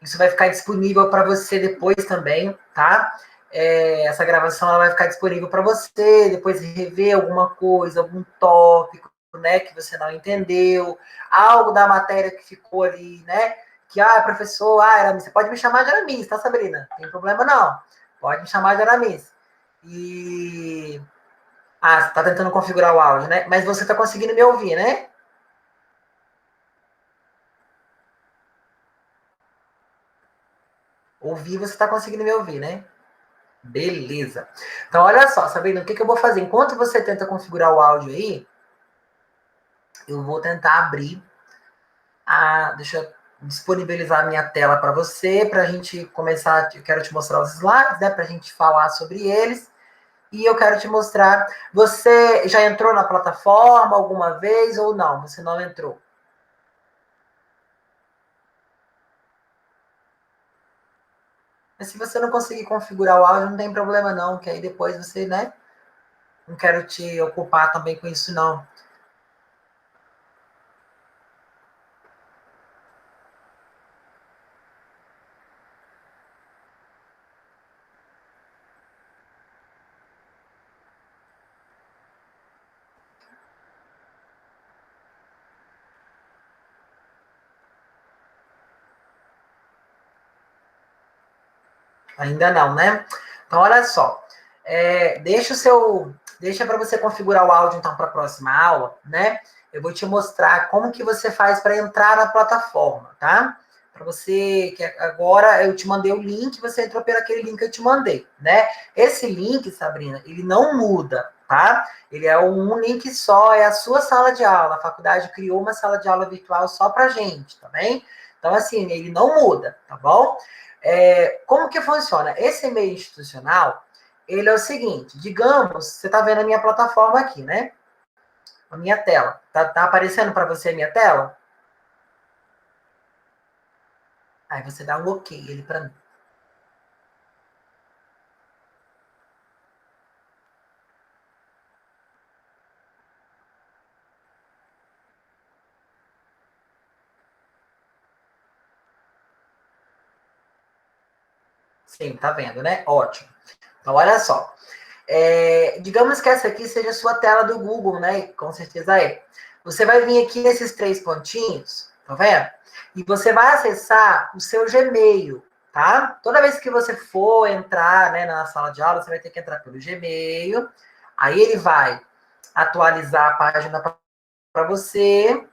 isso vai ficar disponível para você depois também, tá? Essa gravação ela vai ficar disponível para você, depois rever alguma coisa, algum tópico, né, que você não entendeu, algo da matéria que ficou ali, né? Que, professor, Aramis, você pode me chamar de Aramis, tá, Sabrina? Não tem problema não. Pode me chamar de Aramis. E... você tá tentando configurar o áudio, né? Mas você tá conseguindo me ouvir, né? Ouvir, você tá conseguindo me ouvir, né? Beleza. Então, olha só, Sabrina, o que eu vou fazer? Enquanto você tenta configurar o áudio aí, eu vou tentar abrir deixa eu disponibilizar a minha tela para você, para a gente começar. Eu quero te mostrar os slides, né? Para a gente falar sobre eles. E eu quero te mostrar. Você já entrou na plataforma alguma vez ou não? Você não entrou? Mas se você não conseguir configurar o áudio, não tem problema não, que aí depois você, né? Não quero te ocupar também com isso, não. Ainda não, né? Então, olha só. Deixa para você configurar o áudio, então, para a próxima aula, né? Eu vou te mostrar como que você faz para entrar na plataforma, tá? Para você, que agora eu te mandei o link, você entrou pelo aquele link que eu te mandei, né? Esse link, Sabrina, ele não muda, tá? Ele é um link só, é a sua sala de aula. A faculdade criou uma sala de aula virtual só para gente, tá bem? Então, assim, ele não muda, tá bom? Como que funciona? Esse e-mail institucional, ele é o seguinte, digamos, você está vendo a minha plataforma aqui, né? A minha tela. Tá aparecendo para você a minha tela? Aí você dá um ok ele para mim. Sim, tá vendo, né? Ótimo. Então, olha só. Digamos que essa aqui seja a sua tela do Google, né? Com certeza é. Você vai vir aqui nesses 3 pontinhos, tá vendo? E você vai acessar o seu Gmail, tá? Toda vez que você for entrar, né, na sala de aula, você vai ter que entrar pelo Gmail. Aí ele vai atualizar a página para você.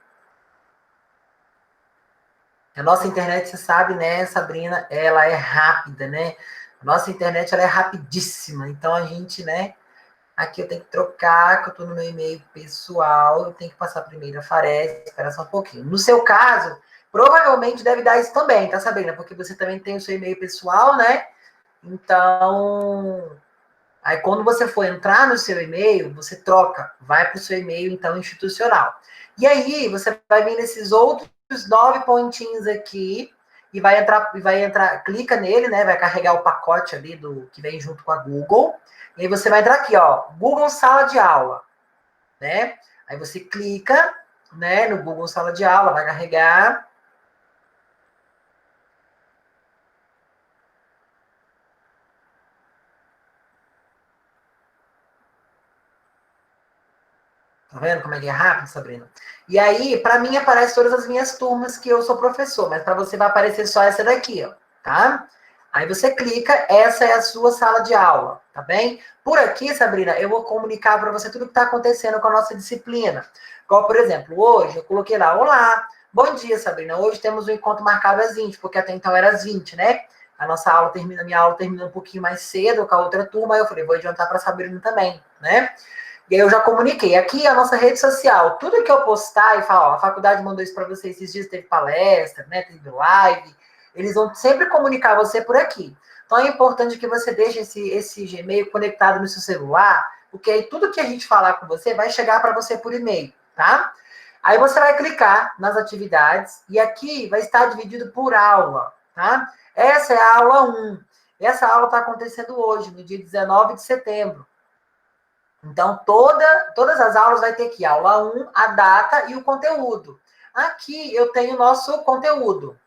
A nossa internet, você sabe, né, Sabrina, ela é rápida, né? A nossa internet, ela é rapidíssima. Então, a gente, né, aqui eu tenho que trocar, que eu estou no meu e-mail pessoal, eu tenho que passar primeiro a Farese, espera só um pouquinho. No seu caso, provavelmente deve dar isso também, tá, Sabrina? Porque você também tem o seu e-mail pessoal, né? Então, aí quando você for entrar no seu e-mail, você troca, vai para o seu e-mail, então, institucional. E aí, você vai vir nesses outros 9 pontinhos aqui, e vai entrar, clica nele, né? Vai carregar o pacote ali do que vem junto com a Google. E aí você vai entrar aqui, ó, Google Sala de Aula, né? Aí você clica, né, no Google Sala de Aula, vai carregar. Tá vendo como é que é rápido, Sabrina? E aí, para mim, aparece todas as minhas turmas que eu sou professor, mas para você vai aparecer só essa daqui, ó, tá? Aí você clica, essa é a sua sala de aula, tá bem? Por aqui, Sabrina, eu vou comunicar para você tudo o que está acontecendo com a nossa disciplina. Como, por exemplo, hoje eu coloquei lá, olá, bom dia, Sabrina, hoje temos um encontro marcado às 20, porque até então era às 20, né? Minha aula termina um pouquinho mais cedo com a outra turma, aí eu falei, vou adiantar para a Sabrina também, né? E aí eu já comuniquei. Aqui é a nossa rede social. Tudo que eu postar e falar, ó, a faculdade mandou isso para você esses dias, teve palestra, né, teve live. Eles vão sempre comunicar você por aqui. Então é importante que você deixe esse Gmail conectado no seu celular, porque aí tudo que a gente falar com você vai chegar para você por e-mail, tá? Aí você vai clicar nas atividades e aqui vai estar dividido por aula, tá? Essa é a aula 1. Essa aula está acontecendo hoje, no dia 19 de setembro. Então, todas as aulas vai ter aqui, aula 1, a data e o conteúdo. Aqui eu tenho o nosso conteúdo,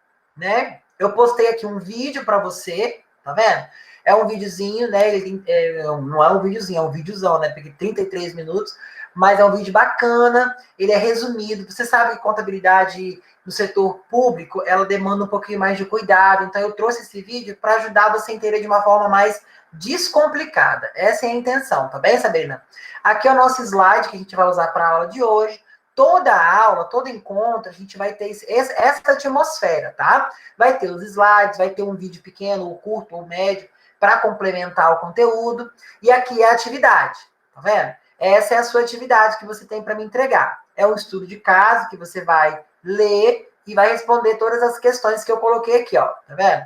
né? Eu postei aqui um vídeo para você, tá vendo? É um videozinho, né? Não é um videozinho, é um videozão, né? Porque 33 minutos, mas é um vídeo bacana, ele é resumido. Você sabe que contabilidade no setor público, ela demanda um pouquinho mais de cuidado. Então, eu trouxe esse vídeo para ajudar você a entender de uma forma mais descomplicada. Essa é a intenção, tá bem, Sabrina? Aqui é o nosso slide que a gente vai usar para a aula de hoje. Toda aula, todo encontro, a gente vai ter essa atmosfera, tá? Vai ter os slides, vai ter um vídeo pequeno, ou curto, ou médio, para complementar o conteúdo. E aqui é a atividade, tá vendo? Essa é a sua atividade que você tem para me entregar. É um estudo de caso que você vai ler e vai responder todas as questões que eu coloquei aqui, ó. Tá vendo?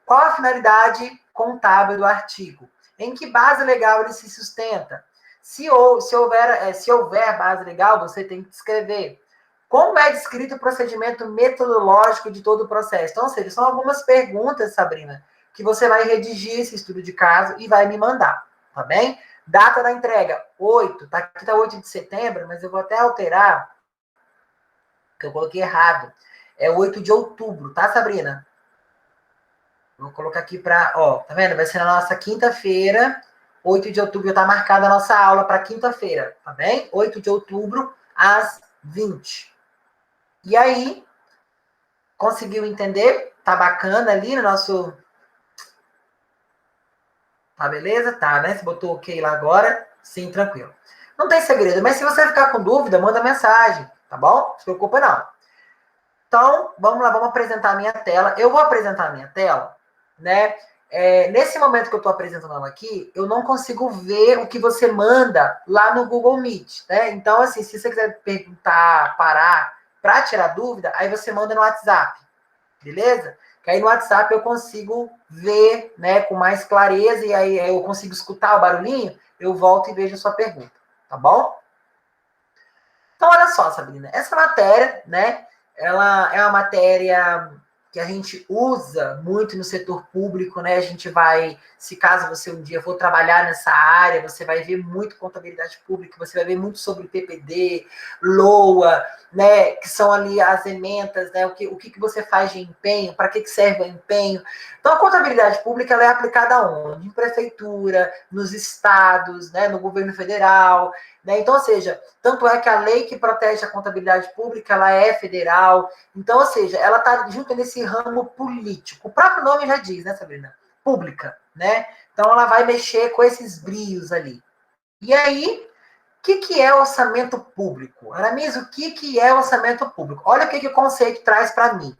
Qual a finalidade contábil do artigo? Em que base legal ele se sustenta? Se houver base legal, você tem que descrever. Como é descrito o procedimento metodológico de todo o processo? Então, ou seja, são algumas perguntas, Sabrina, que você vai redigir esse estudo de caso e vai me mandar, tá bem? Data da entrega, 8. Aqui tá 8 de setembro, mas eu vou até alterar, que eu coloquei errado. É 8 de outubro, tá, Sabrina? Vou colocar aqui para, ó, tá vendo? Vai ser na nossa quinta-feira, 8 de outubro, tá marcada a nossa aula para quinta-feira, tá bem? 8 de outubro, às 20. E aí, conseguiu entender? Tá bacana ali no nosso... Tá beleza? Tá, né? Você botou ok lá agora? Sim, tranquilo. Não tem segredo, mas se você ficar com dúvida, manda mensagem, tá bom? Não se preocupa não. Então, vamos lá, vamos apresentar a minha tela. Eu vou apresentar a minha tela, né? Nesse momento que eu estou apresentando ela aqui, eu não consigo ver o que você manda lá no Google Meet, né? Então, assim, se você quiser perguntar, parar, para tirar dúvida, aí você manda no WhatsApp, beleza? Que aí no WhatsApp eu consigo ver, né, com mais clareza, e aí eu consigo escutar o barulhinho, eu volto e vejo a sua pergunta, tá bom? Então, olha só, Sabrina, essa matéria, né, ela é uma matéria que a gente usa muito no setor público, né? A gente vai, se caso você um dia for trabalhar nessa área, você vai ver muito contabilidade pública, você vai ver muito sobre PPD, LOA, né? Que são ali as ementas, né? O que você faz de empenho, para que serve o empenho. Então, a contabilidade pública ela é aplicada onde? Em prefeitura, nos estados, né? No governo federal, né? Então, ou seja, tanto é que a lei que protege a contabilidade pública, ela é federal. Então, ou seja, ela está junto nesse ramo político. O próprio nome já diz, né, Sabrina? Pública, né? Então, ela vai mexer com esses brios ali. E aí, o que é orçamento público? Aramis, o que é orçamento público? Olha o que o conceito traz para mim,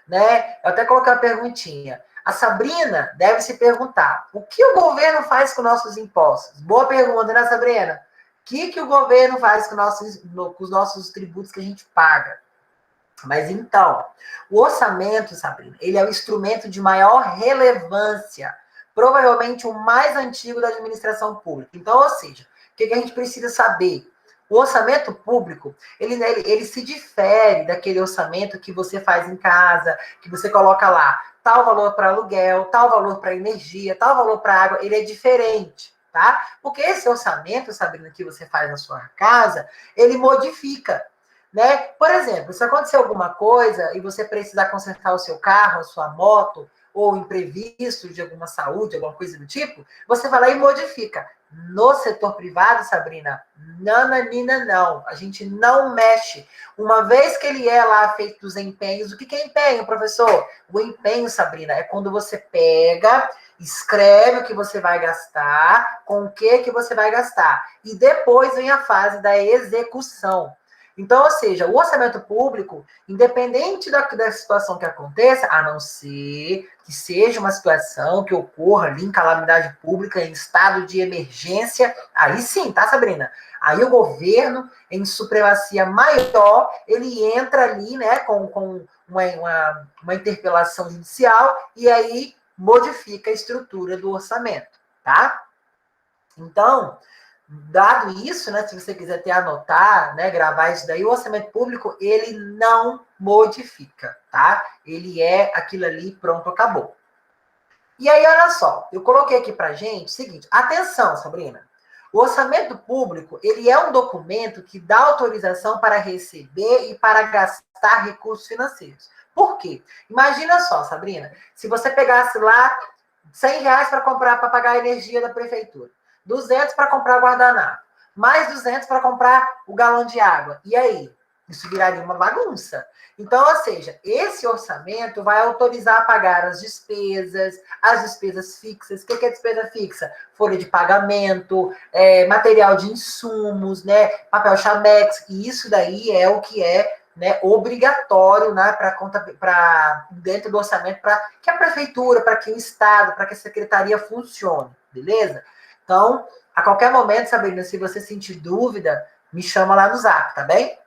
né? Eu até coloquei uma perguntinha. A Sabrina deve se perguntar, o que o governo faz com nossos impostos? Boa pergunta, né, Sabrina? O que o governo faz com os nossos tributos que a gente paga? Mas então, o orçamento, Sabrina, ele é o instrumento de maior relevância, provavelmente o mais antigo da administração pública. Então, ou seja, o que a gente precisa saber? O orçamento público, ele se difere daquele orçamento que você faz em casa, que você coloca lá tal valor para aluguel, tal valor para energia, tal valor para água, ele é diferente, tá? Porque esse orçamento, Sabrina, que você faz na sua casa, ele modifica, né? Por exemplo, se acontecer alguma coisa e você precisar consertar o seu carro, a sua moto, ou imprevisto de alguma saúde, alguma coisa do tipo, você vai lá e modifica. No setor privado, Sabrina, nananina, não. A gente não mexe. Uma vez que ele é lá feito os empenhos, o que é empenho, professor? O empenho, Sabrina, é quando você pega, escreve o que você vai gastar, com o que você vai gastar. E depois vem a fase da execução. Então, ou seja, o orçamento público, independente da situação que aconteça, a não ser que seja uma situação que ocorra ali em calamidade pública, em estado de emergência, aí sim, tá, Sabrina? Aí o governo, em supremacia maior, ele entra ali, né, com uma interpelação judicial e aí modifica a estrutura do orçamento, tá? Então, dado isso, né, se você quiser até anotar, né, gravar isso daí, o orçamento público, ele não modifica, tá? Ele é aquilo ali, pronto, acabou. E aí, olha só, eu coloquei aqui pra gente o seguinte, atenção, Sabrina, o orçamento público, ele é um documento que dá autorização para receber e para gastar recursos financeiros. Por quê? Imagina só, Sabrina, se você pegasse lá R$ 100 para comprar, para pagar a energia da prefeitura, 200 para comprar o guardanapo, mais 200 para comprar o galão de água. E aí? Isso viraria uma bagunça. Então, ou seja, esse orçamento vai autorizar a pagar as despesas fixas. O que é despesa fixa? Folha de pagamento, material de insumos, né, papel chamex, e isso daí é o que é, né, obrigatório, né, para dentro do orçamento, para que a prefeitura, para que o Estado, para que a secretaria funcione, beleza? Então, a qualquer momento, Sabrina, se você sentir dúvida, me chama lá no Zap, tá bem?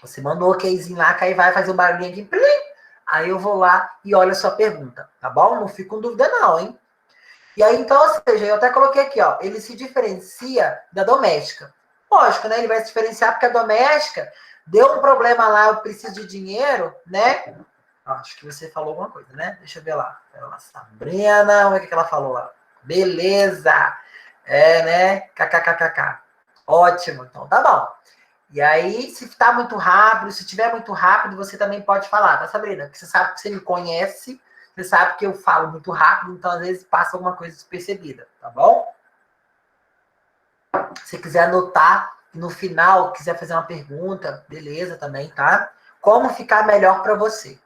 Você mandou o okzinho lá, que aí vai fazer o barulhinho aqui, plim, aí eu vou lá e olho a sua pergunta, tá bom? Não fico com dúvida não, hein? E aí, então, ou seja, eu até coloquei aqui, ó, ele se diferencia da doméstica. Lógico, né? Ele vai se diferenciar porque a doméstica deu um problema lá, eu preciso de dinheiro, né? Acho que você falou alguma coisa, né? Deixa eu ver lá. Sabrina, o que ela falou lá? Beleza! Né? KKKKK. Ótimo, então tá bom. E aí, se tá muito rápido, se tiver muito rápido, você também pode falar, tá, Sabrina? Porque você sabe que você me conhece, você sabe que eu falo muito rápido, então às vezes passa alguma coisa despercebida, tá bom? Se quiser anotar, no final, quiser fazer uma pergunta, beleza também, tá? Como ficar melhor para você.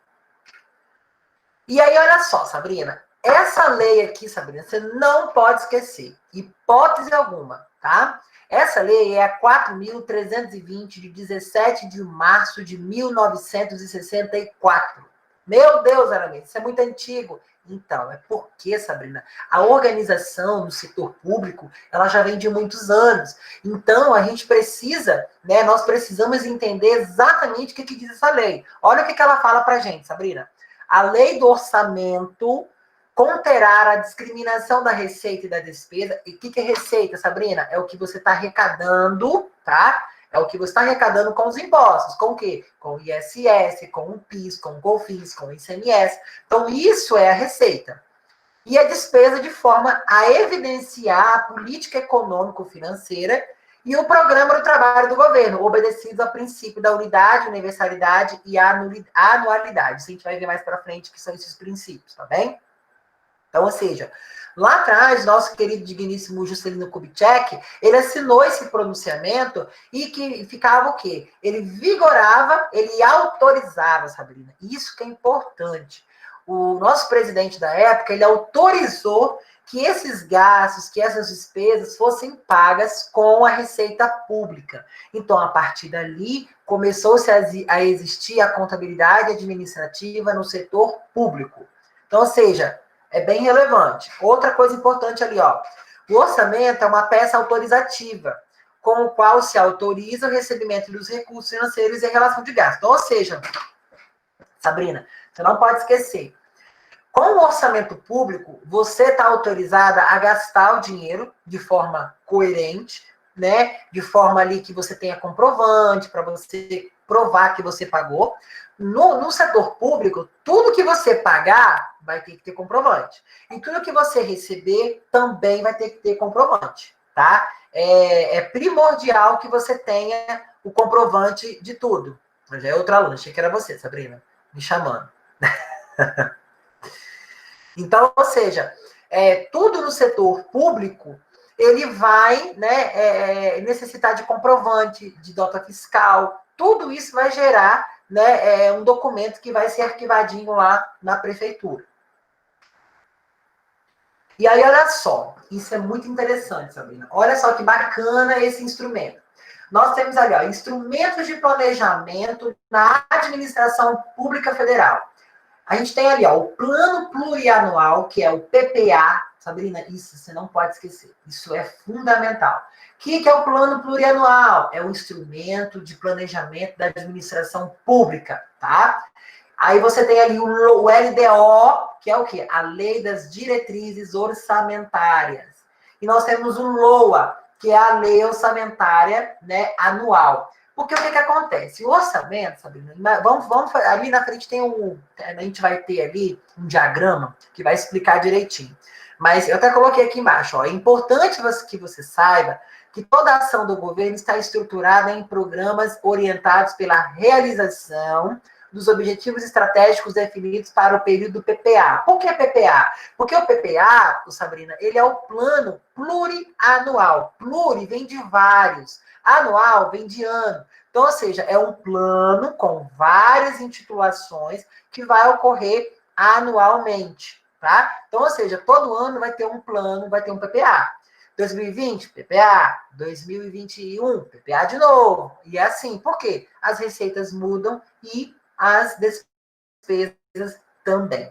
E aí, olha só, Sabrina, essa lei aqui, Sabrina, você não pode esquecer, hipótese alguma, tá? Essa lei é a 4.320, de 17 de março de 1964. Meu Deus, Aramis, isso é muito antigo. Então, é porque, Sabrina, a organização no setor público, ela já vem de muitos anos. Então, a gente precisa, né, nós precisamos entender exatamente o que diz essa lei. Olha o que ela fala pra gente, Sabrina. A lei do orçamento conterá a discriminação da receita e da despesa. E o que é receita, Sabrina? É o que você está arrecadando, tá? É o que você está arrecadando com os impostos. Com o quê? Com o ISS, com o PIS, com o COFINS, com o ICMS. Então, isso é a receita. E a despesa de forma a evidenciar a política econômico-financeira e o programa do trabalho do governo, obedecidos ao princípio da unidade, universalidade e anualidade. Isso a gente vai ver mais para frente, que são esses princípios, tá bem? Então, ou seja, lá atrás, nosso querido digníssimo Juscelino Kubitschek, ele assinou esse pronunciamento e que ficava o quê? Ele vigorava, ele autorizava, Sabrina. Isso que é importante. O nosso presidente da época, ele autorizou que esses gastos, que essas despesas fossem pagas com a receita pública. Então, a partir dali, começou-se a existir a contabilidade administrativa no setor público. Então, ou seja, é bem relevante. Outra coisa importante ali, ó. O orçamento é uma peça autorizativa, com o qual se autoriza o recebimento dos recursos financeiros em relação de gasto. Então, ou seja, Sabrina, você não pode esquecer. Com o orçamento público, você está autorizada a gastar o dinheiro de forma coerente, né? De forma ali que você tenha comprovante, para você provar que você pagou. No setor público, tudo que você pagar vai ter que ter comprovante. E tudo que você receber também vai ter que ter comprovante, tá? É primordial que você tenha o comprovante de tudo. Mas já é outra aluna, achei que era você, Sabrina, me chamando. Então, ou seja, tudo no setor público, ele vai, né, necessitar de comprovante, de nota fiscal, tudo isso vai gerar, né, um documento que vai ser arquivadinho lá na prefeitura. E aí, olha só, isso é muito interessante, Sabrina. Olha só que bacana esse instrumento. Nós temos ali, ó, instrumentos de planejamento na administração pública federal. A gente tem ali, ó, o plano plurianual, que é o PPA. Sabrina, isso você não pode esquecer. Isso é fundamental. O que é o plano plurianual? É um instrumento de planejamento da administração pública, tá? Aí você tem ali o LDO, que é o quê? A Lei das Diretrizes Orçamentárias. E nós temos o LOA, que é a Lei Orçamentária, né, Anual. Porque o que acontece? O orçamento, Sabrina, vamos ali na frente a gente vai ter ali um diagrama que vai explicar direitinho. Mas eu até coloquei aqui embaixo, ó, é importante que você saiba que toda a ação do governo está estruturada em programas orientados pela realização, dos objetivos estratégicos definidos para o período do PPA. Por que PPA? Porque o PPA, Sabrina, ele é o plano plurianual. Pluri vem de vários, anual vem de ano. Então, ou seja, é um plano com várias intitulações que vai ocorrer anualmente, tá? Então, ou seja, todo ano vai ter um plano, vai ter um PPA. 2020, PPA. 2021, PPA de novo. E é assim, por quê? As receitas mudam e as despesas também.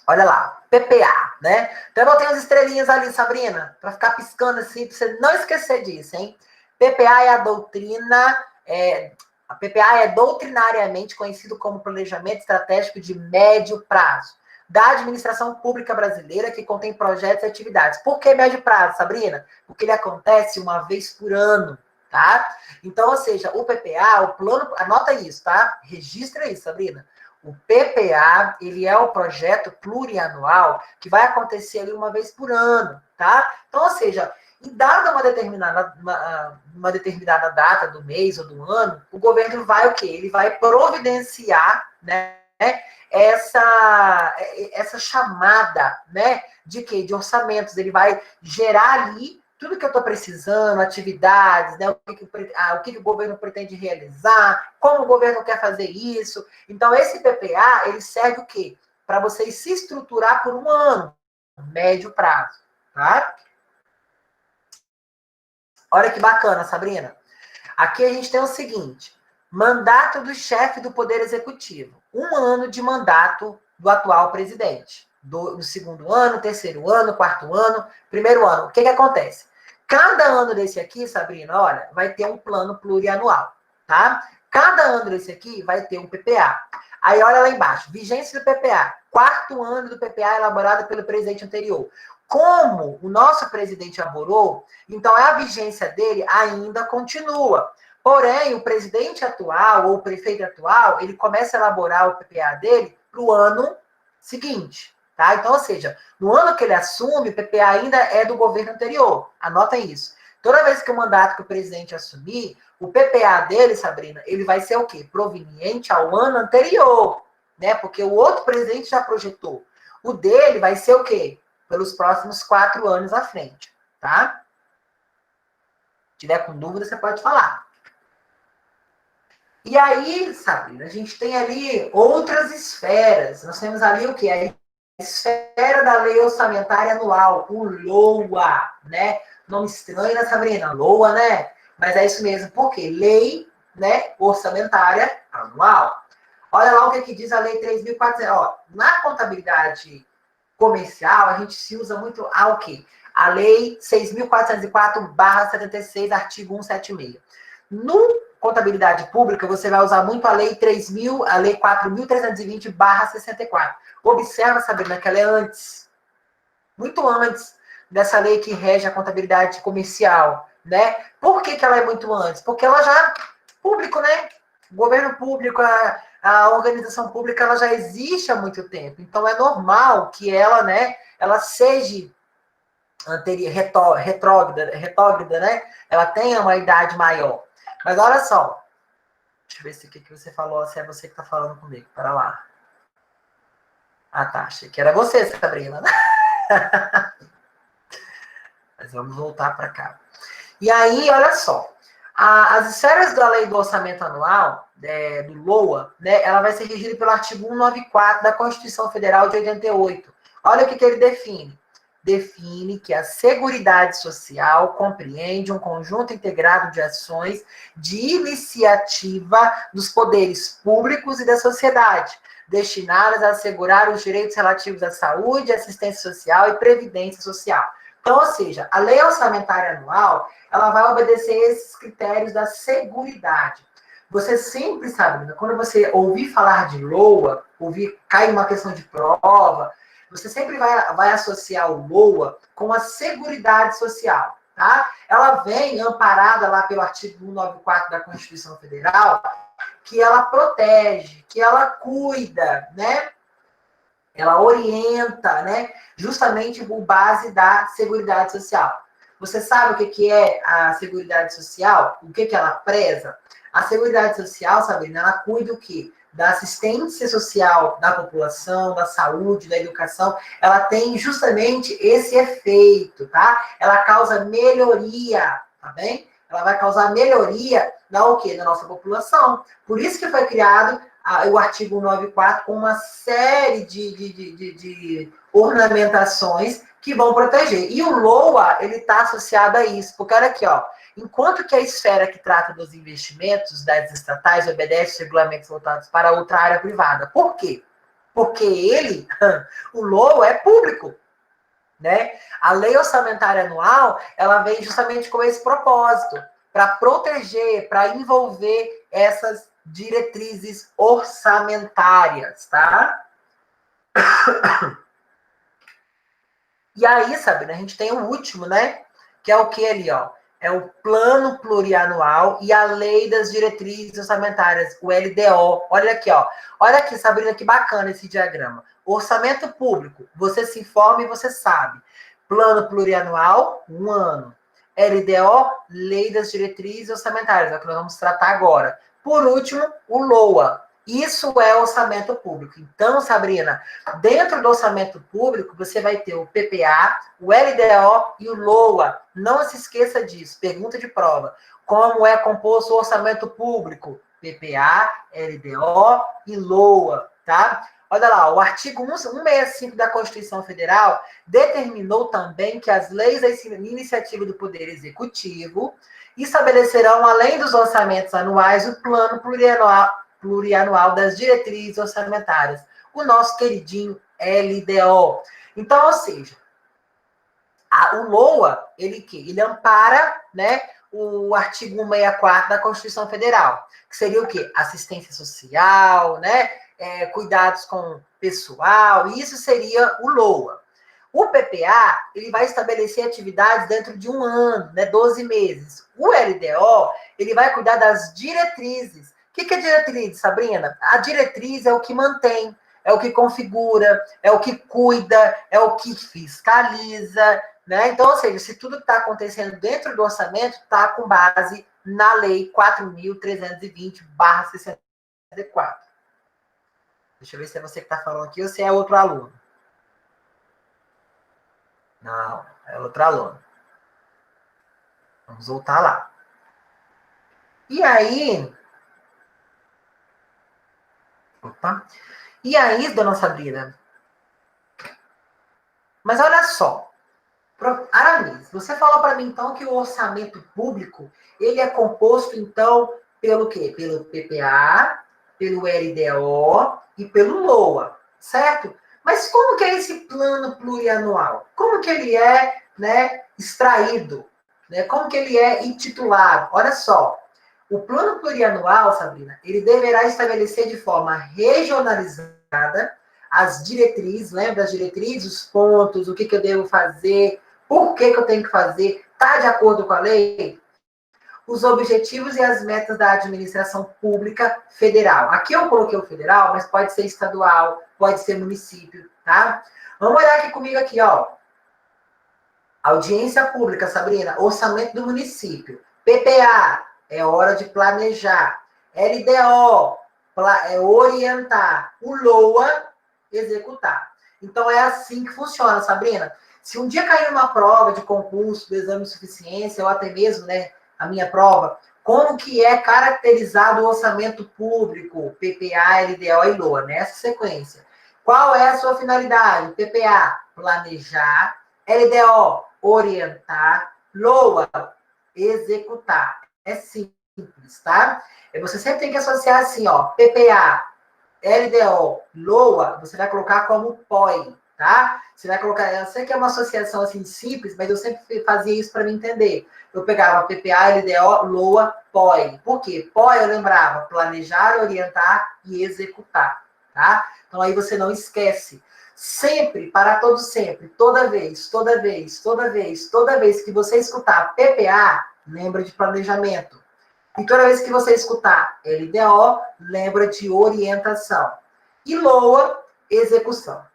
Olha lá, PPA, né? Então eu botei as estrelinhas ali, Sabrina, para ficar piscando assim, para você não esquecer disso, hein? PPA é a doutrina, a PPA é doutrinariamente conhecido como planejamento estratégico de médio prazo da administração pública brasileira, que contém projetos e atividades. Por que médio prazo, Sabrina? Porque ele acontece uma vez por ano, tá? Então, ou seja, o PPA, o plano, anota isso, tá? Registra isso, Sabrina. O PPA, ele é o projeto plurianual que vai acontecer ali uma vez por ano, tá? Então, ou seja, em dada uma determinada data do mês ou do ano, o governo vai o quê? Ele vai providenciar, né, essa chamada, né, de quê? De orçamentos. Ele vai gerar ali tudo que eu estou precisando, atividades, né, o que o governo pretende realizar, como o governo quer fazer isso. Então, esse PPA, ele serve o quê? Para vocês se estruturar por um ano, médio prazo, tá? Olha que bacana, Sabrina. Aqui a gente tem o seguinte: mandato do chefe do Poder Executivo. 1 ano de mandato do atual presidente. No segundo ano, terceiro ano, quarto ano, primeiro ano. O que acontece? Cada ano desse aqui, Sabrina, olha, vai ter um plano plurianual, tá? Cada ano desse aqui vai ter um PPA. Aí olha lá embaixo, vigência do PPA. 4º ano do PPA elaborado pelo presidente anterior. Como o nosso presidente elaborou, então a vigência dele ainda continua. Porém, o presidente atual, ou o prefeito atual, ele começa a elaborar o PPA dele para o ano seguinte, tá? Então, ou seja, no ano que ele assume, o PPA ainda é do governo anterior. Anota isso. Toda vez que o mandato que o presidente assumir, o PPA dele, Sabrina, ele vai ser o quê? Proveniente ao ano anterior, né? Porque o outro presidente já projetou. O dele vai ser o quê? Pelos próximos 4 anos à frente, tá? Se tiver com dúvida, você pode falar. E aí, Sabrina, a gente tem ali outras esferas. Nós temos ali o quê? A esfera da lei orçamentária anual, o LOA, né? Nome estranho, né, Sabrina? LOA, né? Mas é isso mesmo. Por quê? Lei, né, orçamentária anual. Olha lá o que diz a lei 3.400. Ó, na contabilidade comercial, a gente se usa muito o quê? A lei 6.404/76, artigo 176. No contabilidade pública, você vai usar muito a lei 4.320/64. Observa, Sabrina, que ela é antes, muito antes dessa lei que rege a contabilidade comercial, né? Por que ela é muito antes? Porque ela já, público, né? O governo público, a organização pública, ela já existe há muito tempo. Então, é normal que ela, né, ela seja retrógrada, né? Ela tenha uma idade maior. Mas olha só. Deixa eu ver se o que você falou, se é você que está falando comigo. Para lá. Ah, tá. Achei que era você, Sabrina. Mas vamos voltar para cá. E aí, olha só. As esferas da lei do orçamento anual, do LOA, né, ela vai ser regida pelo artigo 194 da Constituição Federal de 88. Olha o que ele define. Define que a Seguridade Social compreende um conjunto integrado de ações de iniciativa dos poderes públicos e da sociedade, destinadas a assegurar os direitos relativos à saúde, assistência social e previdência social. Então, ou seja, a lei orçamentária anual, ela vai obedecer esses critérios da seguridade. Você sempre sabe, quando você ouvir falar de LOA, cair uma questão de prova, você sempre vai associar o LOA com a Seguridade Social, tá? Ela vem amparada lá pelo artigo 194 da Constituição Federal, que ela protege, que ela cuida, né? Ela orienta, né? Justamente por base da Seguridade Social. Você sabe o que é a Seguridade Social? O que ela preza? A Seguridade Social, Sabrina, ela cuida o quê? Da assistência social da população, da saúde, da educação. Ela tem justamente esse efeito, tá? Ela causa melhoria, tá bem? Ela vai causar melhoria na o quê? Na nossa população. Por isso que foi criado o artigo 94 com uma série de ornamentações que vão proteger. E o LOA, ele está associado a isso. Porque olha aqui, ó. Enquanto que a esfera que trata dos investimentos das estatais obedece regulamentos voltados para outra área privada. Por quê? Porque ele, o LOA, é público. Né? A lei orçamentária anual, ela vem justamente com esse propósito, para proteger, para envolver essas diretrizes orçamentárias, tá? E aí, Sabrina, a gente tem o último, né? Que é o que ali, ó? É o plano plurianual e a lei das diretrizes orçamentárias, o LDO. Olha aqui, ó. Olha aqui, Sabrina, que bacana esse diagrama. Orçamento público, você se informa e você sabe. Plano plurianual, 1 ano. LDO, lei das diretrizes orçamentárias, é o que nós vamos tratar agora. Por último, o LOA. Isso é orçamento público. Então, Sabrina, dentro do orçamento público, você vai ter o PPA, o LDO e o LOA. Não se esqueça disso. Pergunta de prova. Como é composto o orçamento público? PPA, LDO e LOA, tá? Olha lá, o artigo 165 da Constituição Federal determinou também que as leis da iniciativa do Poder Executivo estabelecerão, além dos orçamentos anuais, o plano plurianual das diretrizes orçamentárias, o nosso queridinho LDO. Então, ou seja, o LOA, ele ampara, né, o artigo 164 da Constituição Federal, que seria o quê? Assistência social, né, cuidados com o pessoal, isso seria o LOA. O PPA, ele vai estabelecer atividades dentro de 1 ano, né, 12 meses. O LDO, ele vai cuidar das diretrizes. O que é diretriz, Sabrina? A diretriz é o que mantém, é o que configura, é o que cuida, é o que fiscaliza, né? Então, ou seja, se tudo que está acontecendo dentro do orçamento está com base na Lei 4.320/64. Deixa eu ver se é você que está falando aqui ou se é outro aluno. Não, é outro aluno. Vamos voltar lá. E aí... Opa. E aí, dona Sabrina? Mas olha só. Aramis, você falou para mim, então, que o orçamento público, ele é composto, então, pelo quê? Pelo PPA, pelo LDO e pelo LOA, certo? Mas como que é esse plano plurianual? Como que ele é, né, extraído? Né? Como que ele é intitulado? Olha só, o plano plurianual, Sabrina, ele deverá estabelecer de forma regionalizada as diretrizes, lembra das diretrizes, os pontos, o que eu devo fazer, por que eu tenho que fazer, está de acordo com a lei? Os objetivos e as metas da administração pública federal. Aqui eu coloquei o federal, mas pode ser estadual, pode ser município, tá? Vamos olhar aqui comigo aqui, ó. Audiência pública, Sabrina, orçamento do município. PPA, é hora de planejar. LDO, é orientar. O LOA, executar. Então é assim que funciona, Sabrina. Se um dia cair uma prova de concurso, do exame de suficiência, ou até mesmo, né, a minha prova, como que é caracterizado o orçamento público, PPA, LDO e LOA, nessa sequência? Qual é a sua finalidade? PPA, planejar. LDO, orientar. LOA, executar. É simples, tá? Você sempre tem que associar assim, ó, PPA, LDO, LOA, você vai colocar como POI, tá? Você vai colocar, eu sei que é uma associação assim simples, mas eu sempre fazia isso para me entender. Eu pegava PPA, LDO, LOA, POI. Por quê? POI eu lembrava planejar, orientar e executar, tá? Então aí você não esquece. Sempre, para todo sempre, toda vez que você escutar PPA, lembra de planejamento. E toda vez que você escutar LDO, lembra de orientação. E LOA, execução.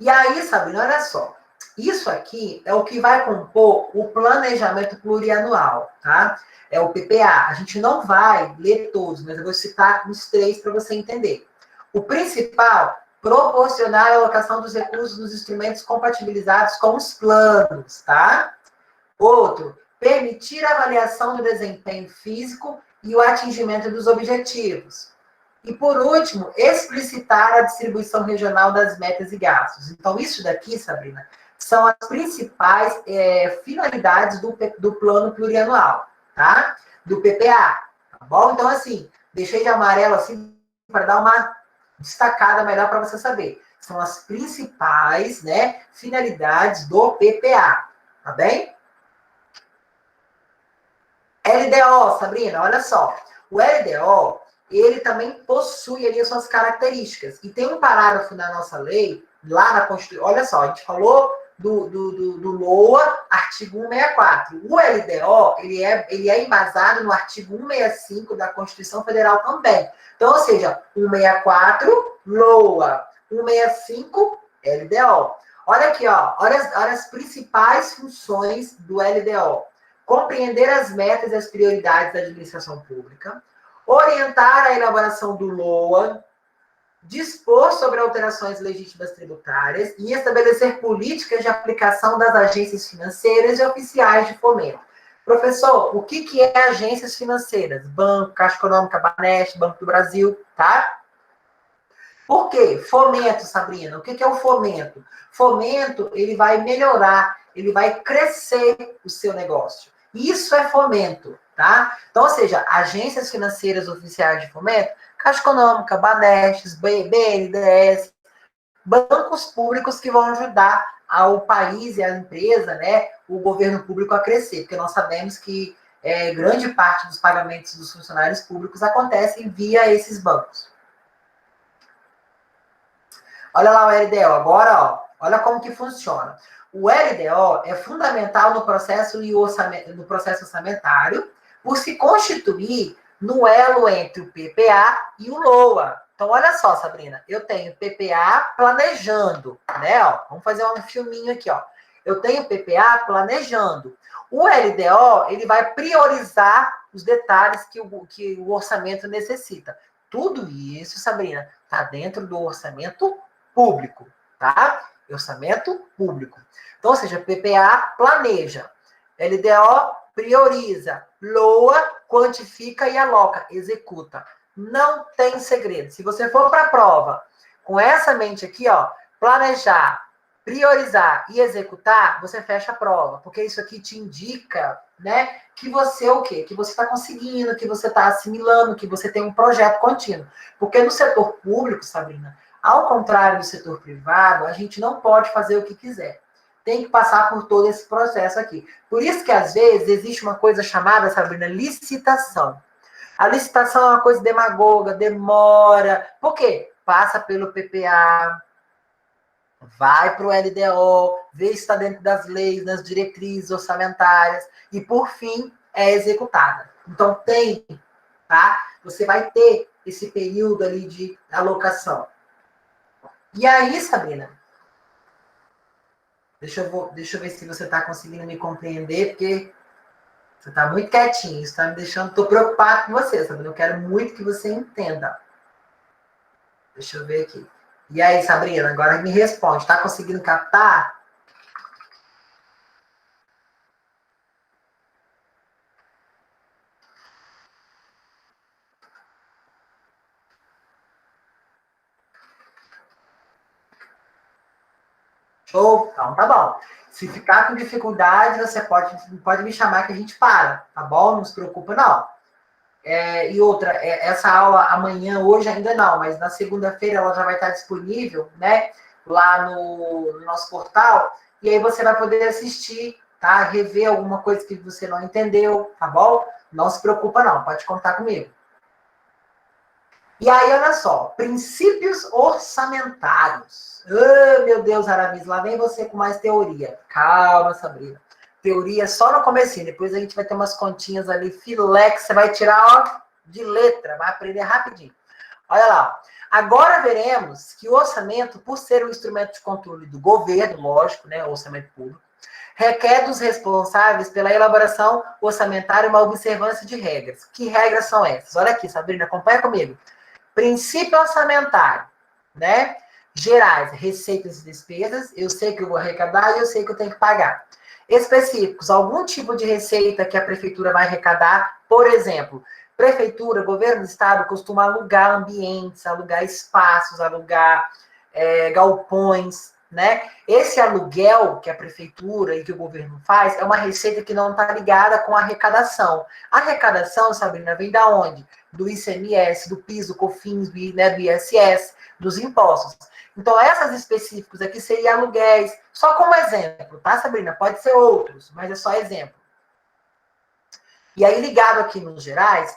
E aí, Sabrina, olha só. Isso aqui é o que vai compor o planejamento plurianual, tá? É o PPA. A gente não vai ler todos, mas eu vou citar uns 3 para você entender. O principal, proporcionar a alocação dos recursos nos instrumentos compatibilizados com os planos, tá? Outro, permitir a avaliação do desempenho físico e o atingimento dos objetivos. E, por último, explicitar a distribuição regional das metas e gastos. Então, isso daqui, Sabrina, são as principais finalidades do plano plurianual, tá? Do PPA, tá bom? Então, assim, deixei de amarelo assim para dar uma destacada melhor para você saber. São as principais, né, finalidades do PPA, tá bem? LDO, Sabrina, olha só. O LDO, ele também possui ali as suas características. E tem um parágrafo na nossa lei, lá na Constituição. Olha só, a gente falou do LOA, artigo 164. O LDO, ele é embasado no artigo 165 da Constituição Federal também. Então, ou seja, 164, LOA, 165, LDO. Olha aqui, ó, olha as principais funções do LDO. Compreender as metas e as prioridades da administração pública, orientar a elaboração do LOA, dispor sobre alterações legítimas tributárias e estabelecer políticas de aplicação das agências financeiras e oficiais de fomento. Professor, o que é agências financeiras? Banco, Caixa Econômica, Banesp, Banco do Brasil, tá? Por quê? Fomento, Sabrina. O que é o fomento? Fomento, ele vai melhorar, ele vai crescer o seu negócio. Isso é fomento, tá? Então, ou seja, agências financeiras oficiais de fomento, Caixa Econômica, Banesp, BNDES, bancos públicos que vão ajudar ao país e a empresa, né, o governo público a crescer, porque nós sabemos que grande parte dos pagamentos dos funcionários públicos acontecem via esses bancos. Olha lá o LDO. Agora, ó, olha como que funciona. O LDO é fundamental no processo orçamentário, por se constituir no elo entre o PPA e o LOA. Então, olha só, Sabrina, eu tenho PPA planejando, né? Ó, vamos fazer um filminho aqui, ó. Eu tenho PPA planejando. O LDO, ele vai priorizar os detalhes que o orçamento necessita. Tudo isso, Sabrina, está dentro do orçamento público, tá? Orçamento público. Então, ou seja, PPA planeja, LDO prioriza, LOA quantifica e aloca, executa. Não tem segredo. Se você for para a prova com essa mente aqui, ó, planejar, priorizar e executar, você fecha a prova, porque isso aqui te indica, né, que você o quê? Que você está conseguindo, que você está assimilando, que você tem um projeto contínuo. Porque no setor público, Sabrina, ao contrário do setor privado, a gente não pode fazer o que quiser. Tem que passar por todo esse processo aqui. Por isso que, às vezes, existe uma coisa chamada, Sabrina, licitação. A licitação é uma coisa demagoga, demora. Por quê? Passa pelo PPA, vai para o LDO, vê se está dentro das leis, das diretrizes orçamentárias, e, por fim, é executada. Então, tem, tá? Você vai ter esse período ali de alocação. E aí, Sabrina, deixa eu ver se você está conseguindo me compreender, porque você está muito quietinho, isso está me deixando, estou preocupado com você, Sabrina, eu quero muito que você entenda. Deixa eu ver aqui. E aí, Sabrina, agora me responde, está conseguindo captar? Show? Então tá bom. Se ficar com dificuldade, você pode me chamar que a gente para, tá bom? Não se preocupa, não. E outra, essa aula amanhã, hoje ainda não, mas na segunda-feira ela já vai estar disponível, né? Lá no nosso portal. E aí você vai poder assistir, tá? Rever alguma coisa que você não entendeu, tá bom? Não se preocupa, não. Pode contar comigo. E aí, olha só, princípios orçamentários. Oh, meu Deus, Aramis, lá vem você com mais teoria. Calma, Sabrina. Teoria só no comecinho, depois a gente vai ter umas continhas ali, filé, que você vai tirar, ó, de letra, vai aprender rapidinho. Olha lá, Agora veremos que o orçamento, por ser um instrumento de controle do governo, lógico, né, o orçamento público, requer dos responsáveis pela elaboração orçamentária uma observância de regras. Que regras são essas? Olha aqui, Sabrina, acompanha comigo. Princípio orçamentário, né? Gerais, receitas e despesas, eu sei que eu vou arrecadar e eu sei que eu tenho que pagar. Específicos, algum tipo de receita que a prefeitura vai arrecadar, por exemplo, prefeitura, governo do estado costuma alugar ambientes, alugar espaços, alugar galpões, né? Esse aluguel que a prefeitura e que o governo faz é uma receita que não está ligada com a arrecadação. A arrecadação, Sabrina, vem da onde? Do ICMS, do PIS, do COFINS, né, do ISS, dos impostos. Então, essas específicas aqui seriam aluguéis, só como exemplo, tá, Sabrina? Pode ser outros, mas é só exemplo. E aí, ligado aqui nos gerais,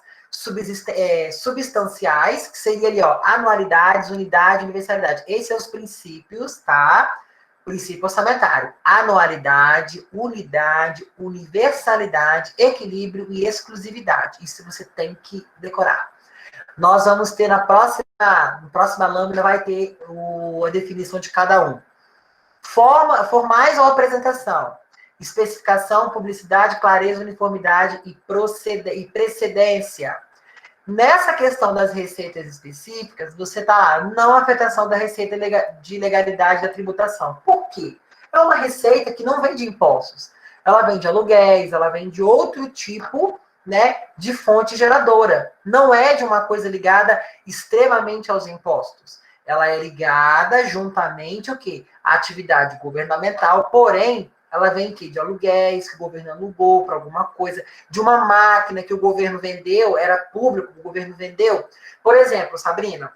substanciais, que seria ali, ó, anualidades, unidade, universalidade. Esses são os princípios, tá? Princípio orçamentário. Anualidade, unidade, universalidade, equilíbrio e exclusividade. Isso você tem que decorar. Nós vamos ter na próxima lâmina, vai ter a definição de cada um. Formais ou apresentação. Especificação, publicidade, clareza, uniformidade e precedência. Nessa questão das receitas específicas, você está lá, não afetação da receita de legalidade da tributação. Por quê? É uma receita que não vem de impostos. Ela vem de aluguéis, ela vem de outro tipo, né, de fonte geradora. Não é de uma coisa ligada extremamente aos impostos. Ela é ligada juntamente o quê? À atividade governamental, porém, ela vem aqui de aluguéis que o governo alugou para alguma coisa, de uma máquina que o governo vendeu, era público, o governo vendeu. Por exemplo, Sabrina,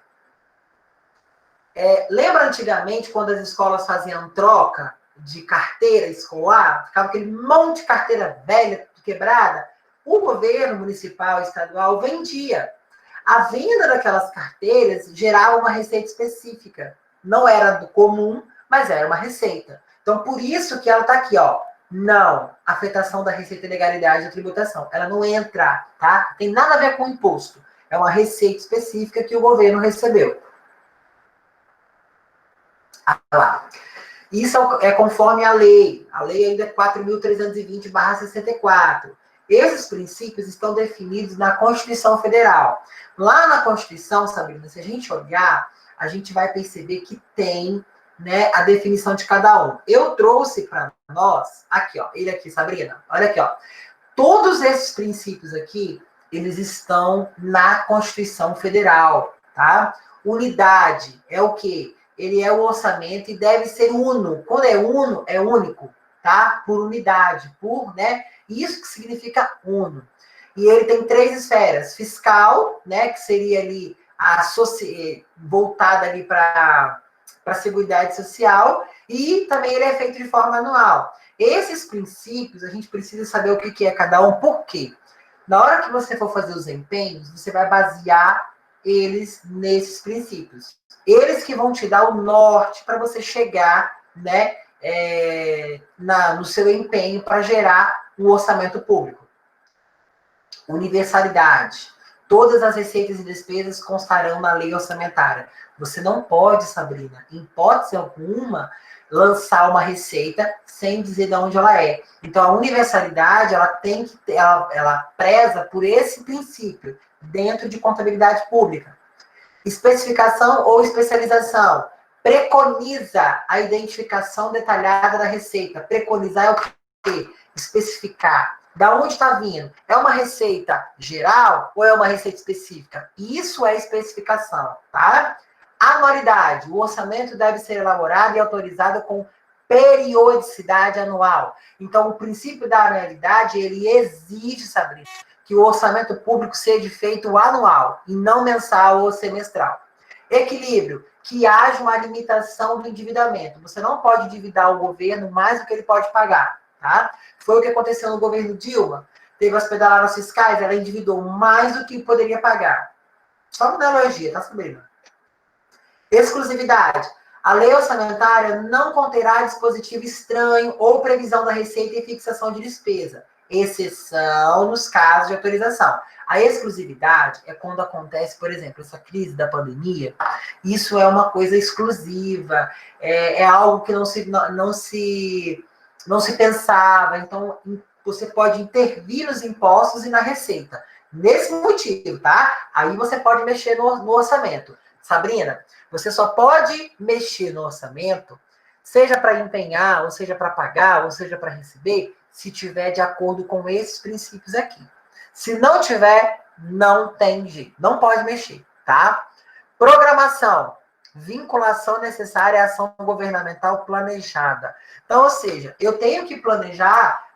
lembra antigamente quando as escolas faziam troca de carteira escolar? Ficava aquele monte de carteira velha, quebrada. O governo municipal, estadual, vendia. A venda daquelas carteiras gerava uma receita específica. Não era do comum, mas era uma receita. Então, por isso que ela está aqui, ó. Não, afetação da receita e legalidade da tributação. Ela não entra, tá? Tem nada a ver com o imposto. É uma receita específica que o governo recebeu. Ah, lá. Isso é conforme a lei. A lei ainda é 4.320/64. Esses princípios estão definidos na Constituição Federal. Lá na Constituição, Sabrina, se a gente olhar, a gente vai perceber que tem, né, a definição de cada um. Eu trouxe para nós, aqui, ó, ele aqui, Sabrina, olha aqui, ó. Todos esses princípios aqui, eles estão na Constituição Federal, tá? Unidade é o quê? Ele é o orçamento e deve ser uno. Quando é uno, é único, tá? Por unidade, né? Isso que significa uno. E ele tem 3 esferas. Fiscal, né? Que seria ali voltada ali para a Seguridade Social. E também ele é feito de forma anual. Esses princípios, a gente precisa saber o que é cada um. Por quê? Na hora que você for fazer os empenhos, você vai basear eles nesses princípios. Eles que vão te dar o norte para você chegar, né, no seu empenho para gerar um orçamento público. Universalidade. Todas as receitas e despesas constarão na lei orçamentária. Você não pode, Sabrina, em hipótese alguma, lançar uma receita sem dizer de onde ela é. Então, a universalidade, ela preza por esse princípio dentro de contabilidade pública. Especificação ou especialização. Preconiza a identificação detalhada da receita. Preconizar é o quê? Especificar. Da onde está vindo? É uma receita geral ou é uma receita específica? Isso é especificação, tá? Anualidade. O orçamento deve ser elaborado e autorizado com periodicidade anual. Então, o princípio da anualidade, ele exige, Sabrina, que o orçamento público seja feito anual, e não mensal ou semestral. Equilíbrio, que haja uma limitação do endividamento. Você não pode endividar o governo mais do que ele pode pagar, tá? Foi o que aconteceu no governo Dilma. Teve as pedaladas fiscais, ela endividou mais do que poderia pagar. Só uma analogia, tá, Sabrina? Exclusividade. A lei orçamentária não conterá dispositivo estranho ou previsão da receita e fixação de despesa. exceção nos casos de autorização. A exclusividade é quando acontece, por exemplo, essa crise da pandemia, isso é uma coisa exclusiva, é algo que não se pensava, então você pode intervir nos impostos e na receita. Nesse motivo, tá? Aí você pode mexer no orçamento. Sabrina, você só pode mexer no orçamento, seja para empenhar, ou seja para pagar, ou seja para receber, se tiver de acordo com esses princípios aqui. Se não tiver, não tem jeito, não pode mexer, tá? Programação, vinculação necessária à ação governamental planejada. Então, ou seja, eu tenho que planejar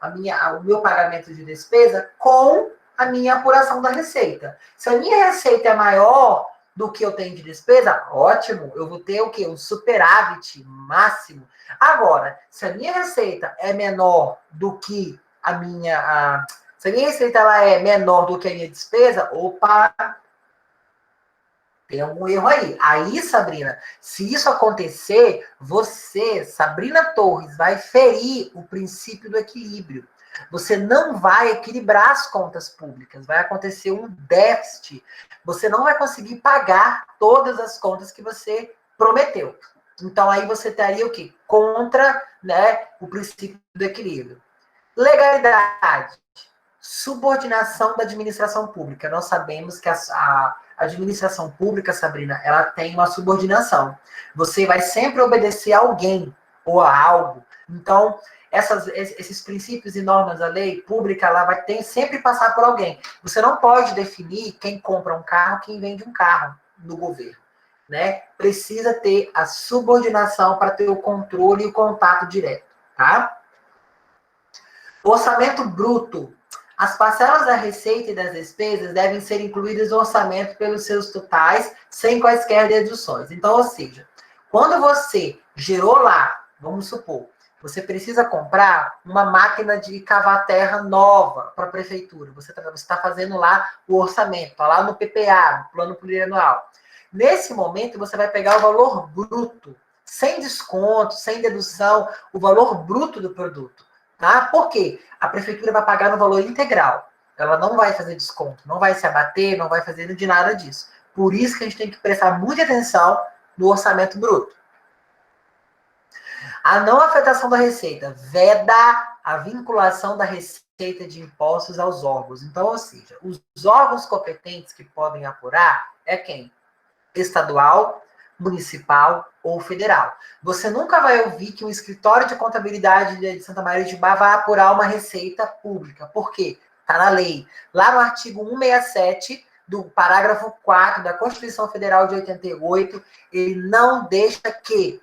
o meu pagamento de despesa com a minha apuração da receita. Se a minha receita é maior do que eu tenho de despesa, ótimo, eu vou ter o quê? Um superávit máximo. Agora, se a minha receita é menor do que se a minha receita ela é menor do que a minha despesa, opa, tem algum erro aí. Aí, Sabrina, se isso acontecer, você, Sabrina Torres, vai ferir o princípio do equilíbrio. Você não vai equilibrar as contas públicas. Vai acontecer um déficit. Você não vai conseguir pagar todas as contas que você prometeu. Então, aí você estaria o quê? Contra, né, o princípio do equilíbrio. Legalidade. Subordinação da administração pública. Nós sabemos que a administração pública, Sabrina, ela tem uma subordinação. Você vai sempre obedecer a alguém ou a algo. Então, esses princípios e normas da lei pública, ela vai sempre passar por alguém. Você não pode definir quem compra um carro, quem vende um carro no governo, né? Precisa ter a subordinação para ter o controle e o contato direto, tá? Orçamento bruto. As parcelas da receita e das despesas devem ser incluídas no orçamento pelos seus totais, sem quaisquer deduções. Então, ou seja, quando você gerou lá, vamos supor, você precisa comprar uma máquina de cavar terra nova para a prefeitura. Você está fazendo lá o orçamento, está lá no PPA, no plano plurianual. Nesse momento, você vai pegar o valor bruto, sem desconto, sem dedução, o valor bruto do produto. Tá? Por quê? A prefeitura vai pagar no valor integral. Ela não vai fazer desconto, não vai se abater, não vai fazer de nada disso. Por isso que a gente tem que prestar muita atenção no orçamento bruto. A não afetação da receita veda a vinculação da receita de impostos aos órgãos. Então, ou seja, os órgãos competentes que podem apurar é quem? Estadual, municipal ou federal. Você nunca vai ouvir que um escritório de contabilidade de Santa Maria de Iba vai apurar uma receita pública. Por quê? Está na lei. Lá no artigo 167 do parágrafo 4 da Constituição Federal de 88, ele não deixa que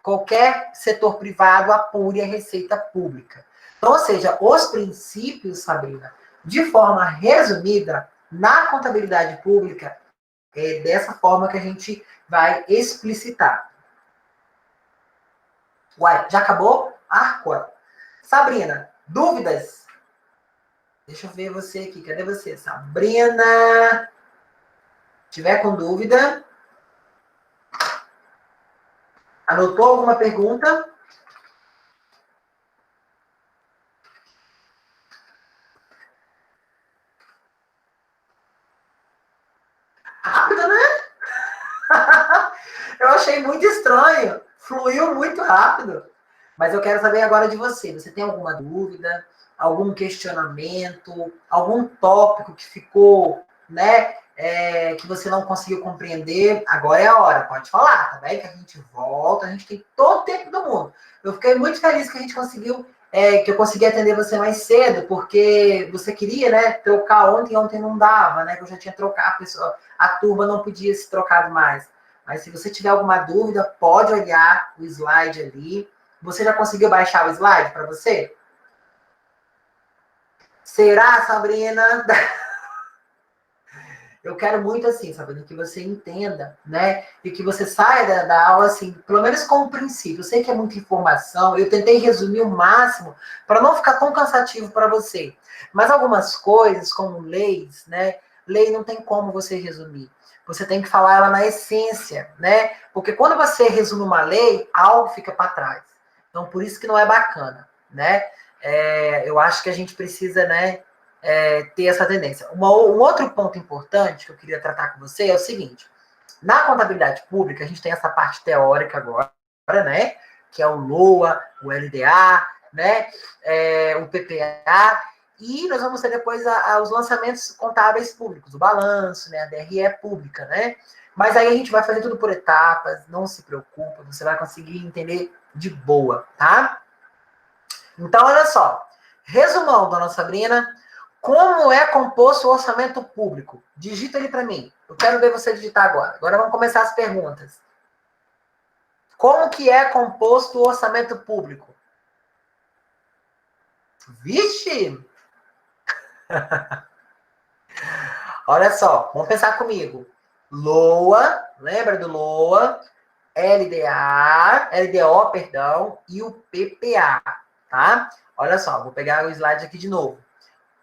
qualquer setor privado apure a receita pública. Então, ou seja, os princípios, Sabrina, de forma resumida, na contabilidade pública, é dessa forma que a gente vai explicitar. Uai, já acabou? Arco. Sabrina, dúvidas? Deixa eu ver você aqui. Cadê você? Sabrina. Se tiver com dúvida. Anotou alguma pergunta? Rápido, né? Eu achei muito estranho. Fluiu muito rápido. Mas eu quero saber agora de você. Você tem alguma dúvida? Algum questionamento? Algum tópico que ficou, né? Que você não conseguiu compreender? Agora é a hora. Pode falar, tá bem? Que a gente volta. A gente tem todo o tempo do mundo. Eu fiquei muito feliz que a gente conseguiu... que eu consegui atender você mais cedo, porque você queria, né, trocar ontem não dava, né, que eu já tinha trocado, a turma não podia se trocar mais. Mas se você tiver alguma dúvida, pode olhar o slide ali. Você já conseguiu baixar o slide para você? Será, Sabrina? Eu quero muito assim, Sabrina, que você entenda, né? E que você saia da aula, assim, pelo menos com o princípio. Eu sei que é muita informação, eu tentei resumir o máximo para não ficar tão cansativo para você. Mas algumas coisas, como leis, né? Lei não tem como você resumir. Você tem que falar ela na essência, né? Porque quando você resume uma lei, algo fica para trás. Então, por isso que não é bacana, né? eu acho que a gente precisa, né, ter essa tendência. Um outro ponto importante que eu queria tratar com você é o seguinte: na contabilidade pública, a gente tem essa parte teórica agora, né, que é o LOA, o LDA, né, o PPA, e nós vamos ter depois os lançamentos contábeis públicos, o balanço, né, a DRE pública, né? Mas aí a gente vai fazer tudo por etapas, não se preocupa, você vai conseguir entender de boa, tá? Então, olha só. Resumão, dona Sabrina. Como é composto o orçamento público? Digita ele para mim. Eu quero ver você digitar agora. Agora vamos começar as perguntas. Como que é composto o orçamento público? Vixe! Olha só, vamos pensar comigo. LOA, lembra do LOA? LDO, perdão, e o PPA, tá? Olha só, vou pegar o slide aqui de novo.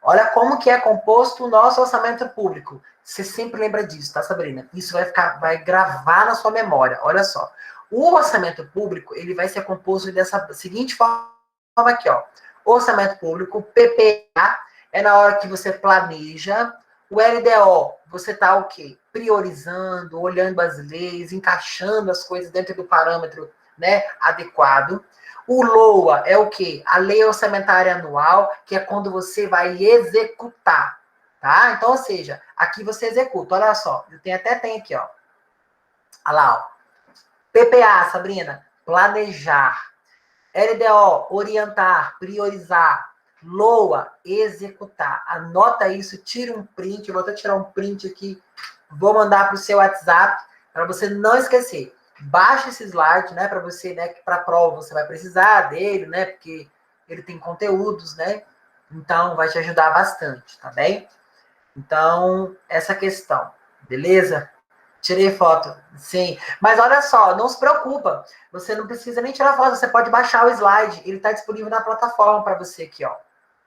Olha como que é composto o nosso orçamento público. Você sempre lembra disso, tá, Sabrina? Isso vai gravar na sua memória. Olha só. O orçamento público, ele vai ser composto dessa seguinte forma aqui, ó. Orçamento público, PPA, é na hora que você planeja. O LDO, você tá o quê? Priorizando, olhando as leis, encaixando as coisas dentro do parâmetro, né, adequado. O LOA é o quê? A Lei Orçamentária Anual, que é quando você vai executar, tá? Então, ou seja, aqui você executa. Olha só, tem aqui, ó. Olha lá, ó. PPA, Sabrina, planejar. LDO, orientar, priorizar. LOA, executar. Anota isso, tira um print. Eu vou até tirar um print aqui. Vou mandar para o seu WhatsApp, para você não esquecer. Baixa esse slide, né, para você, né, que para a prova você vai precisar dele, né, porque ele tem conteúdos, né, então vai te ajudar bastante, tá bem? Então, essa questão, beleza? Tirei foto, sim. Mas olha só, não se preocupa, você não precisa nem tirar foto, você pode baixar o slide, ele está disponível na plataforma para você aqui, ó.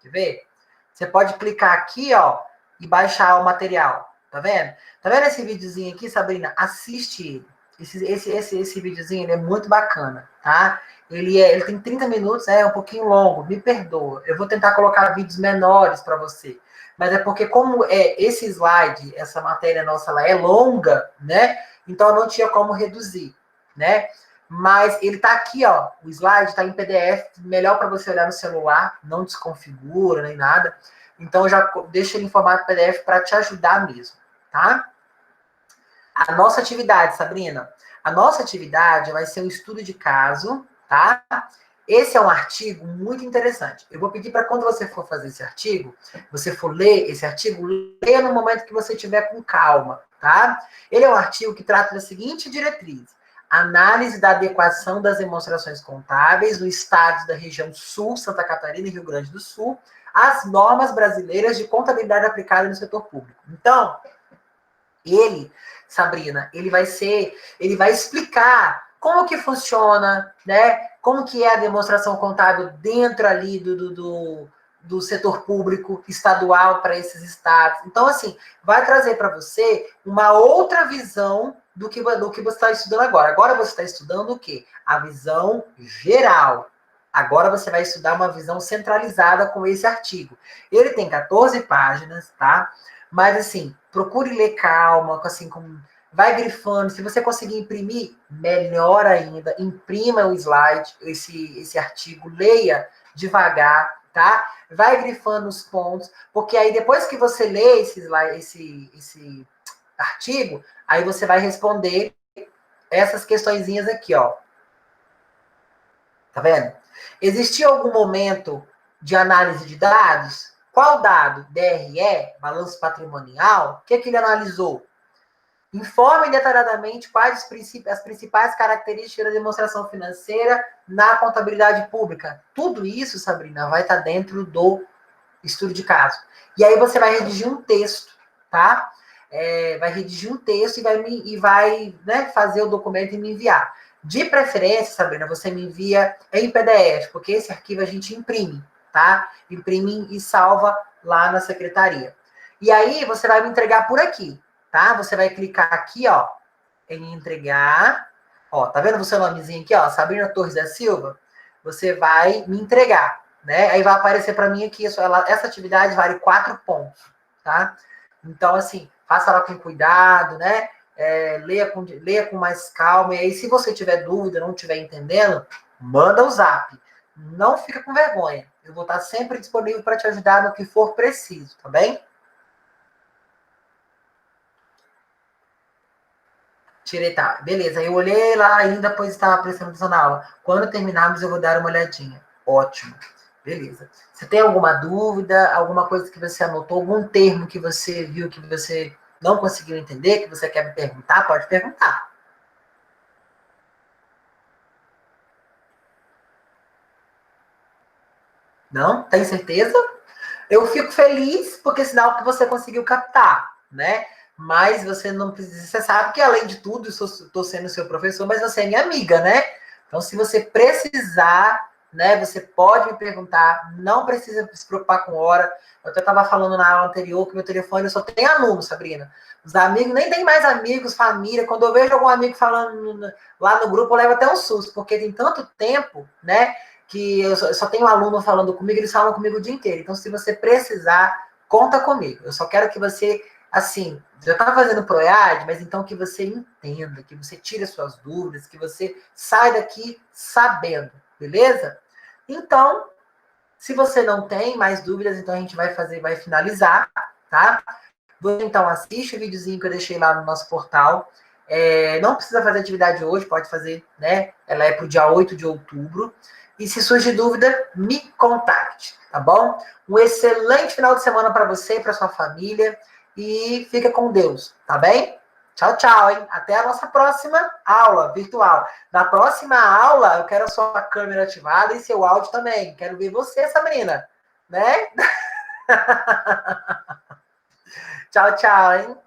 Quer ver? Você pode clicar aqui, ó, e baixar o material, tá vendo? Tá vendo esse videozinho aqui, Sabrina? Assiste ele. Esse videozinho ele é muito bacana, tá? Ele tem 30 minutos, é um pouquinho longo, me perdoa. Eu vou tentar colocar vídeos menores para você. Mas é porque como esse slide, essa matéria nossa, ela é longa, né? Então eu não tinha como reduzir, né? Mas ele tá aqui, ó. O slide tá em PDF, melhor para você olhar no celular, não desconfigura nem nada. Então já deixa ele em formato PDF para te ajudar mesmo, tá? A nossa atividade, Sabrina, a nossa atividade vai ser um estudo de caso, tá? Esse é um artigo muito interessante. Eu vou pedir para quando você for fazer esse artigo, você for ler esse artigo, leia no momento que você tiver com calma, tá? Ele é um artigo que trata da seguinte diretriz: análise da adequação das demonstrações contábeis no estado da região Sul, Santa Catarina e Rio Grande do Sul, às normas brasileiras de contabilidade aplicada no setor público. Então, Sabrina, ele vai explicar como que funciona, né? Como que é a demonstração contábil dentro ali do setor público estadual para esses estados. Então, assim, vai trazer para você uma outra visão do que você está estudando agora. Agora você está estudando o quê? A visão geral. Agora você vai estudar uma visão centralizada com esse artigo. Ele tem 14 páginas, tá? Mas, assim, procure ler calma, assim, vai grifando. Se você conseguir imprimir, melhor ainda. Imprima o slide, esse artigo, leia devagar, tá? Vai grifando os pontos, porque aí depois que você lê esse artigo, aí você vai responder essas questõezinhas aqui, ó. Tá vendo? Existiu algum momento de análise de dados? Qual dado? DRE, balanço patrimonial? O que ele analisou? Informe detalhadamente quais as principais características da demonstração financeira na contabilidade pública. Tudo isso, Sabrina, vai estar dentro do estudo de caso. E aí você vai redigir um texto, tá? Vai redigir um texto e vai né, fazer o documento e me enviar. De preferência, Sabrina, você me envia em PDF, porque esse arquivo a gente imprime, tá? Imprime e salva lá na secretaria. E aí você vai me entregar por aqui, tá? Você vai clicar aqui, ó, em entregar. Ó, tá vendo o seu nomezinho aqui, ó, Sabrina Torres da Silva? Você vai me entregar. né? Aí vai aparecer para mim aqui, essa atividade vale 4 pontos, tá? Então, assim, faça ela com cuidado, né? Leia com mais calma. E aí, se você tiver dúvida, não estiver entendendo, manda o zap. Não fica com vergonha. Eu vou estar sempre disponível para te ajudar no que for preciso, tá bem? Tirei, tá. Beleza. Eu olhei lá ainda, pois estava prestando atenção na aula. Quando terminarmos, eu vou dar uma olhadinha. Ótimo. Beleza. Você tem alguma dúvida, alguma coisa que você anotou, algum termo que você viu que você não conseguiu entender, que você quer me perguntar? Pode perguntar. Não? Tem certeza? Eu fico feliz porque é sinal que você conseguiu captar, né? Mas você não precisa. Você sabe que, além de tudo, eu estou sendo seu professor, mas você é minha amiga, né? Então, se você precisar, né, você pode me perguntar, não precisa se preocupar com hora. Eu até estava falando na aula anterior que meu telefone só tem aluno, Sabrina. Os amigos, nem tem mais amigos, família. Quando eu vejo algum amigo falando lá no grupo, eu levo até um susto, porque tem tanto tempo, né? Que eu só tenho um aluno falando comigo, eles falam comigo o dia inteiro. Então, se você precisar, conta comigo. Eu só quero que você, assim, já está fazendo PROEAD, mas então que você entenda, que você tire as suas dúvidas, que você saia daqui sabendo, beleza? Então, se você não tem mais dúvidas, então a gente vai finalizar, tá? Você então assiste o videozinho que eu deixei lá no nosso portal. Não precisa fazer atividade hoje, pode fazer, né? Ela é para o dia 8 de outubro. E se surgir dúvida, me contacte, tá bom? Um excelente final de semana para você e para sua família. E fica com Deus, tá bem? Tchau, tchau, hein? Até a nossa próxima aula virtual. Na próxima aula, eu quero a sua câmera ativada e seu áudio também. Quero ver você, Sabrina, né? Tchau, tchau, hein?